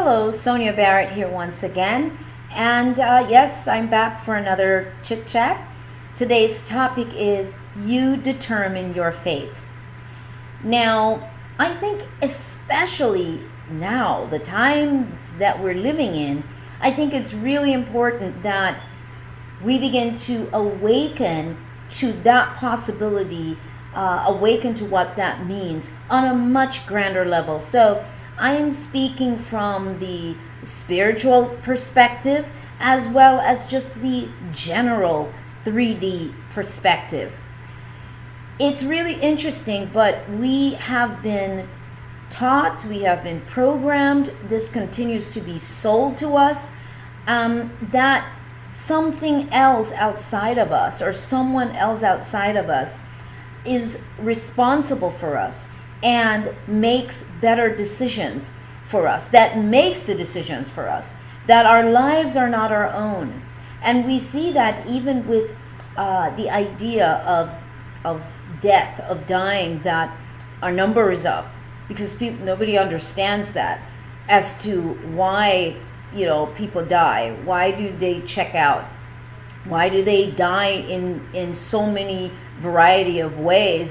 Hello, Sonia Barrett here once again. And yes, I'm back for another chit chat. Today's topic is you determine your fate. Now, I think especially now, the times that we're living in, I think it's really important that we begin to awaken to that possibility, awaken to what that means on a much grander level. So I am speaking from the spiritual perspective as well as just the general 3D perspective. It's really interesting, but we have been taught, we have been programmed, this continues to be sold to us, that something else outside of us or someone else outside of us is responsible for us and makes better decisions for us, that makes the decisions for us, that our lives are not our own. And we see that even with the idea of death, of dying, that our number is up, because nobody understands that as to why people die. Why do they check out? Why do they die in so many variety of ways,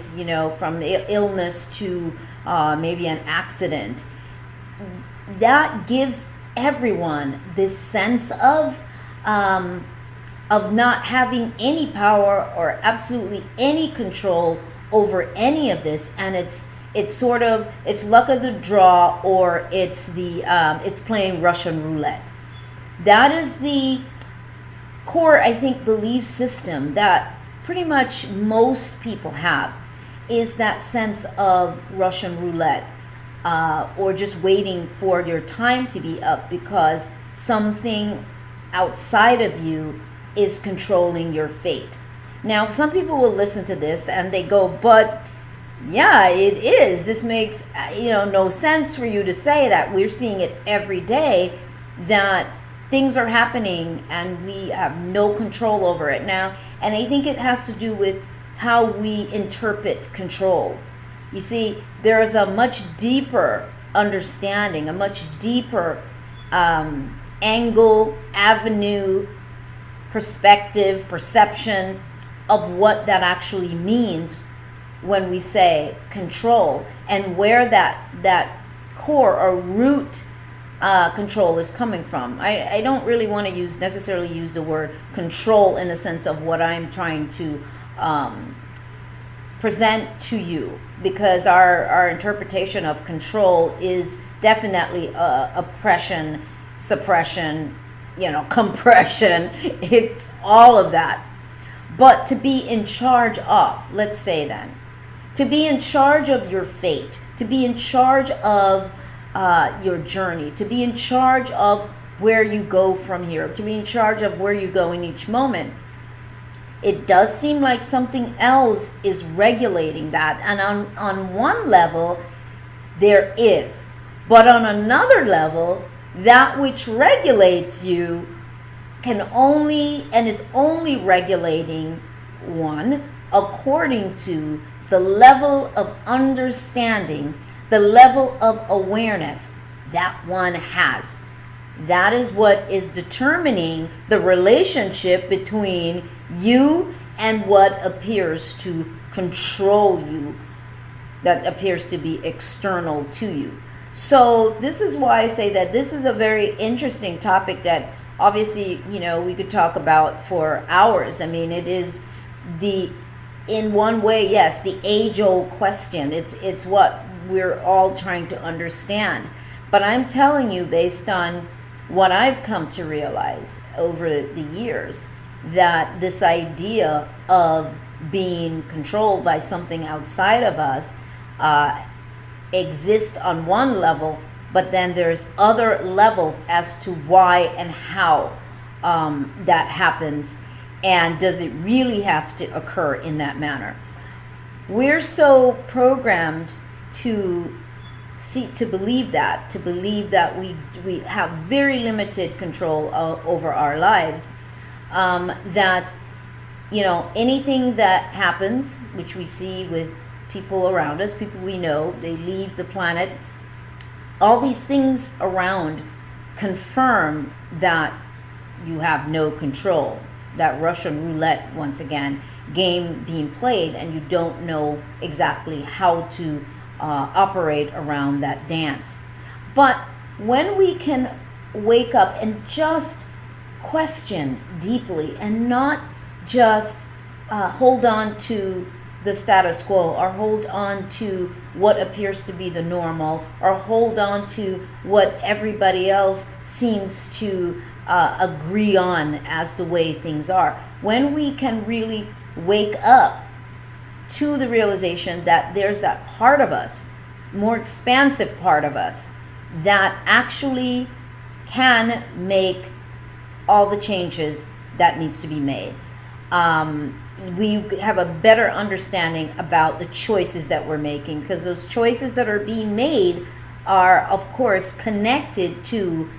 from illness to maybe an accident? That gives everyone this sense of not having any power or absolutely any control over any of this, and it's luck of the draw, or it's playing Russian roulette. That is the core, I think, belief system that pretty much most people have, is that sense of Russian roulette, or just waiting for your time to be up because something outside of you is controlling your fate. Now, some people will listen to this and they go, but yeah, it is. This makes no sense for you to say that. We're seeing it every day, that things are happening and we have no control over it now. And I think it has to do with how we interpret control. You see, there is a much deeper understanding, a much deeper angle, avenue, perspective, perception of what that actually means when we say control, and where that core or root control is coming from. I don't really want to necessarily use the word control in the sense of what I'm trying to present to you, because our interpretation of control is definitely oppression, suppression, compression. It's all of that. But to be in charge of, let's say then, to be in charge of your fate, to be in charge of your journey, to be in charge of where you go from here, to be in charge of where you go in each moment, it does seem like something else is regulating that. And on one level, there is. But on another level, that which regulates you can only and is only regulating one according to the level of understanding, the level of awareness that one has. That is what is determining the relationship between you and what appears to control you, that appears to be external to you. So this is why I say that this is a very interesting topic that obviously, we could talk about for hours. I mean, it is in one way, yes, the age-old question. It's what we're all trying to understand. But I'm telling you, based on what I've come to realize over the years, that this idea of being controlled by something outside of us exists on one level, but then there's other levels as to why and how that happens, and does it really have to occur in that manner. We're so programmed to believe that we have very limited control over our lives, that anything that happens, which we see with people around us, people we know, they leave the planet, all these things around confirm that you have no control. That Russian roulette, once again, game being played, and you don't know exactly how to operate around that dance. But when we can wake up and just question deeply and not just hold on to the status quo, or hold on to what appears to be the normal, or hold on to what everybody else seems to agree on as the way things are. When we can really wake up to the realization that there's that part of us, more expansive part of us, that actually can make all the changes that needs to be made. We have a better understanding about the choices that we're making, because those choices that are being made are, of course, connected to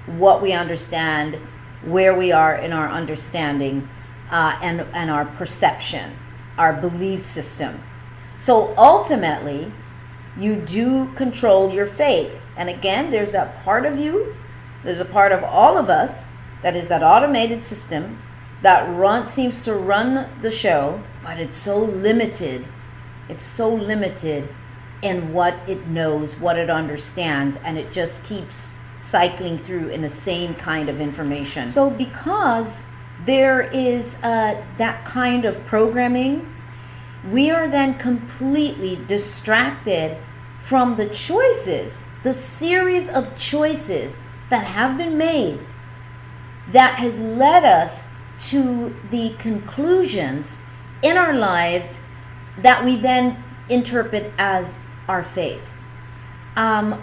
what we understand, where we are in our understanding, and our perception, our belief system. So ultimately, you do control your fate. And again, there's that part of you, there's a part of all of us that is that automated system that seems to run the show, but it's so limited. It's so limited in what it knows, what it understands, and it just keeps cycling through in the same kind of information. So because there is that kind of programming, we are then completely distracted from the choices, the series of choices that have been made that has led us to the conclusions in our lives that we then interpret as our fate.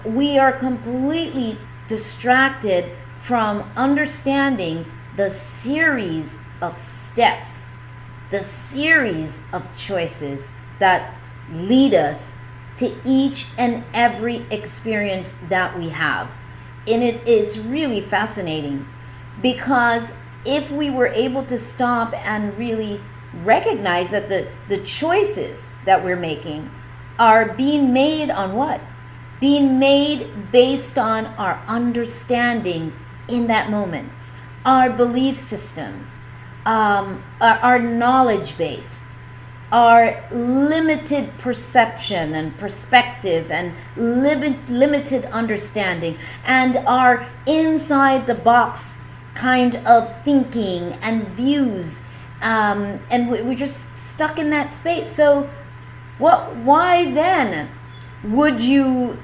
We are completely distracted from understanding the series of steps, the series of choices that lead us to each and every experience that we have. And it's really fascinating, because if we were able to stop and really recognize that the choices that we're making are being made on what? Being made based on our understanding in that moment, our belief systems, our knowledge base, our limited perception and perspective and limited understanding, and our inside the box kind of thinking and views, and we're just stuck in that space. So why then would you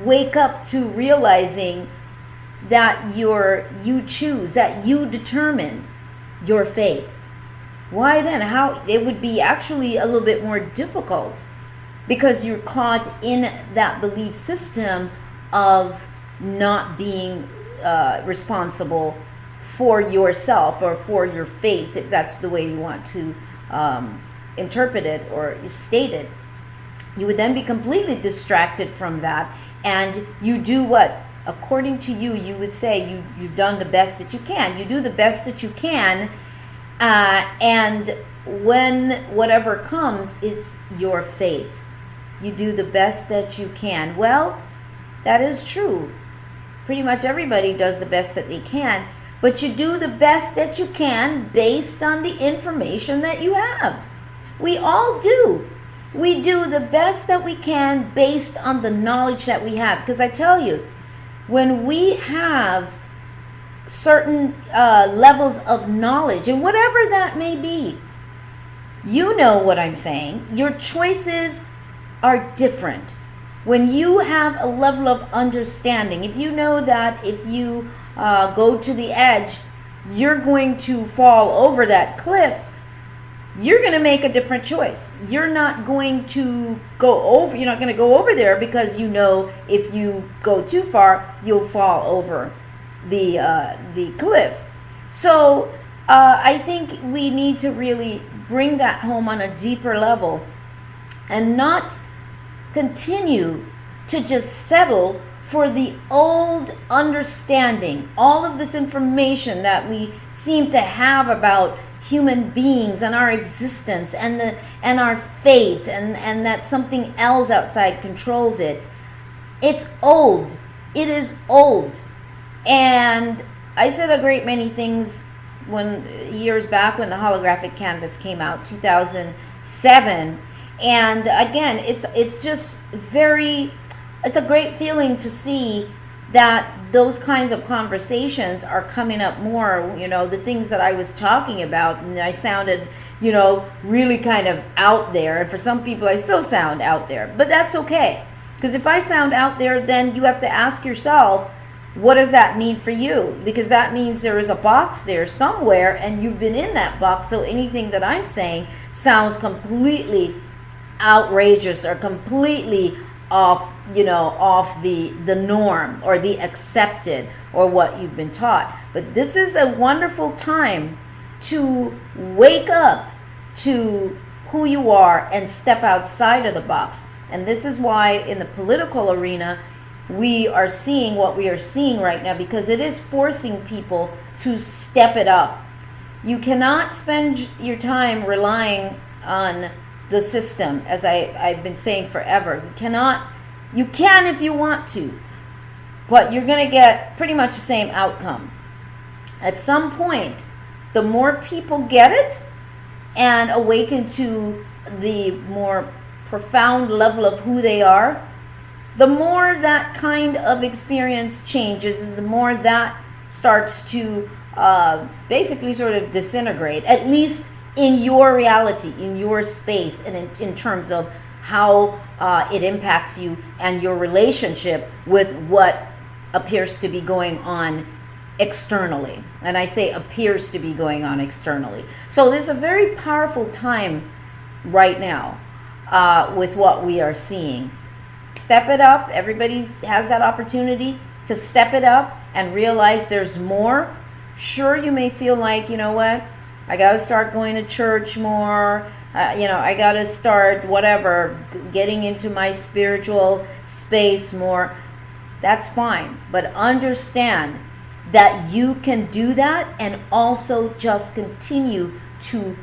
wake up to realizing that you choose, that you determine your fate? Why then? How? It would be actually a little bit more difficult, because you're caught in that belief system of not being responsible for yourself or for your fate, if that's the way you want to interpret it or state it. You would then be completely distracted from that, and you do what? According to you, you would say you've done the best that you can. You do the best that you can, and when whatever comes, it's your fate. You do the best that you can. Well, that is true. Pretty much everybody does the best that they can, but you do the best that you can based on the information that you have. We all do. We do the best that we can based on the knowledge that we have. Because I tell you, when we have certain levels of knowledge, and whatever that may be, you know what I'm saying, your choices are different. When you have a level of understanding, if you know that if you go to the edge, you're going to fall over that cliff, you're going to make a different choice. You're not going to go over, you're not going to go over there, because you know if you go too far, you'll fall over the cliff. So I think we need to really bring that home on a deeper level, and not continue to just settle for the old understanding, all of this information that we seem to have about human beings and our existence and our fate, and that something else outside controls it. It's old. It is old. And I said a great many things when years back when the holographic canvas came out, 2007. And again, it's just it's a great feeling to see that those kinds of conversations are coming up more. The things that I was talking about, and I sounded, really kind of out there. And for some people, I still sound out there. But that's okay. Because if I sound out there, then you have to ask yourself, what does that mean for you? Because that means there is a box there somewhere, and you've been in that box. So anything that I'm saying sounds completely outrageous or completely off the norm or the accepted or what you've been taught. But this is a wonderful time to wake up to who you are and step outside of the box. And this is why in the political arena we are seeing what we are seeing right now, because it is forcing people to step it up. You cannot spend your time relying on the system, as I've been saying forever. You can if you want to, but you're going to get pretty much the same outcome. At some point, the more people get it and awaken to the more profound level of who they are, the more that kind of experience changes, and the more that starts to basically sort of disintegrate, at least in your reality, in your space, and in terms of how it impacts you and your relationship with what appears to be going on externally. And I say appears to be going on externally. So there's a very powerful time right now with what we are seeing. Step it up. Everybody has that opportunity to step it up and realize there's more. Sure, you may feel like, you know what, I got to start going to church more. I got to start whatever, getting into my spiritual space more. That's fine. But understand that you can do that and also just continue to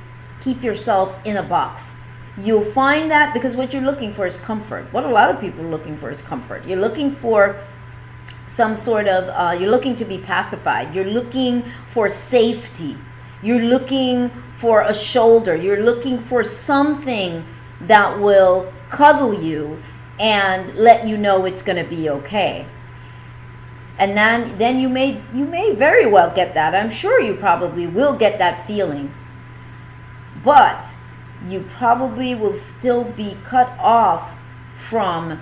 keep yourself in a box. You'll find that, because what you're looking for is comfort. What a lot of people are looking for is comfort. You're looking for some sort of, you're looking to be pacified. You're looking for safety. You're looking for a shoulder. You're looking for something that will cuddle you and let you know it's going to be okay. And then you may very well get that. I'm sure you probably will get that feeling. But you probably will still be cut off from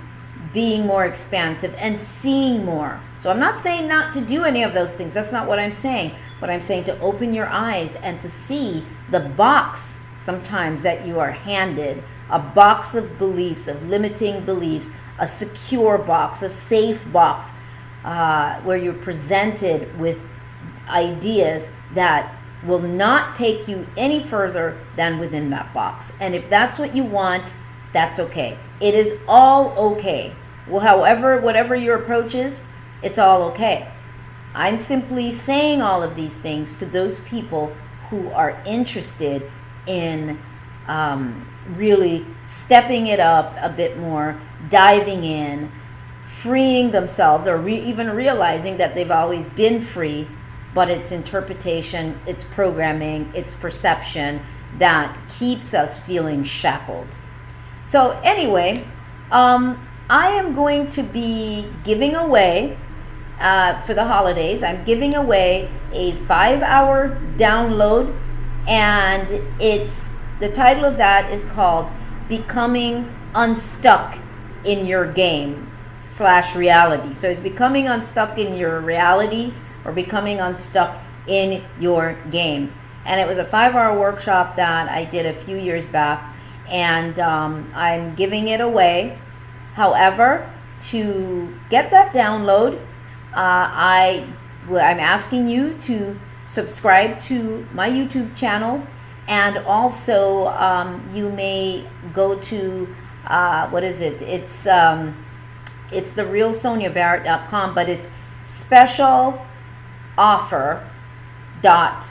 being more expansive and seeing more. So I'm not saying not to do any of those things. That's not what I'm saying. But I'm saying to open your eyes and to see the box sometimes that you are handed, a box of beliefs, of limiting beliefs, a secure box, a safe box, where you're presented with ideas that will not take you any further than within that box. And if that's what you want, that's okay. It is all okay. Well, whatever your approach is, it's all okay. I'm simply saying all of these things to those people who are interested in really stepping it up a bit more, diving in, freeing themselves, or even realizing that they've always been free, but it's interpretation, it's programming, it's perception that keeps us feeling shackled. So anyway, I am going to be giving away, for the holidays, I'm giving away a 5-hour download, and the title of that is called Becoming Unstuck in Your Game / reality. So it's becoming unstuck in your reality, or becoming unstuck in your game. And it was a 5-hour workshop that I did a few years back, and I'm giving it away. However, to get that download, I'm asking you to subscribe to my YouTube channel, and also you may go to what is it? It's the realsoniabarrett.com, but it's special offer dot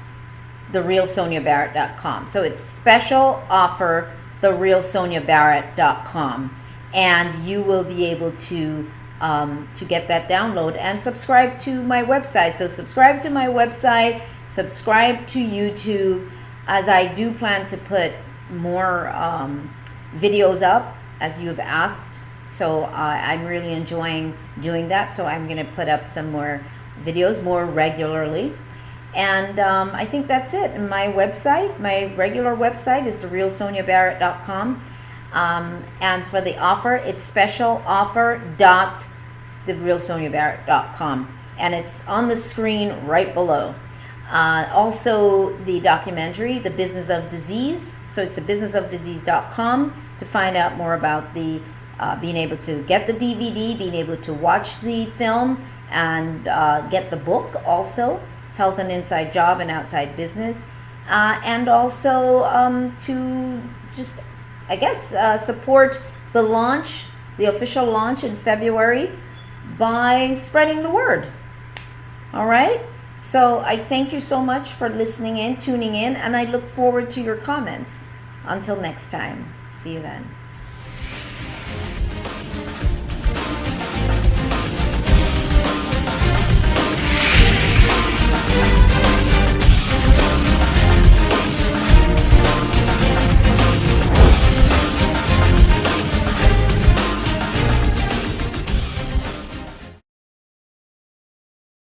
therealsoniabarrett.com. So it's special offer therealsoniabarrett.com, and you will be able to to get that download, and subscribe to my website. So subscribe to my website, subscribe to YouTube, as I do plan to put more videos up as you've asked. So I'm really enjoying doing that. So I'm going to put up some more videos more regularly. And I think that's it. And my website, my regular website is therealsoniabarrett.com. And for the offer, it's specialoffer.therealsoniabarrett.com. And it's on the screen right below. Also, the documentary, The Business of Disease. So it's thebusinessofdisease.com to find out more about the being able to get the DVD, being able to watch the film, and get the book also, Health and Inside Job and Outside Business. And also to just, I guess, support the launch, the official launch in February by spreading the word. All right? So I thank you so much for listening in, tuning in, and I look forward to your comments. Until next time. See you then.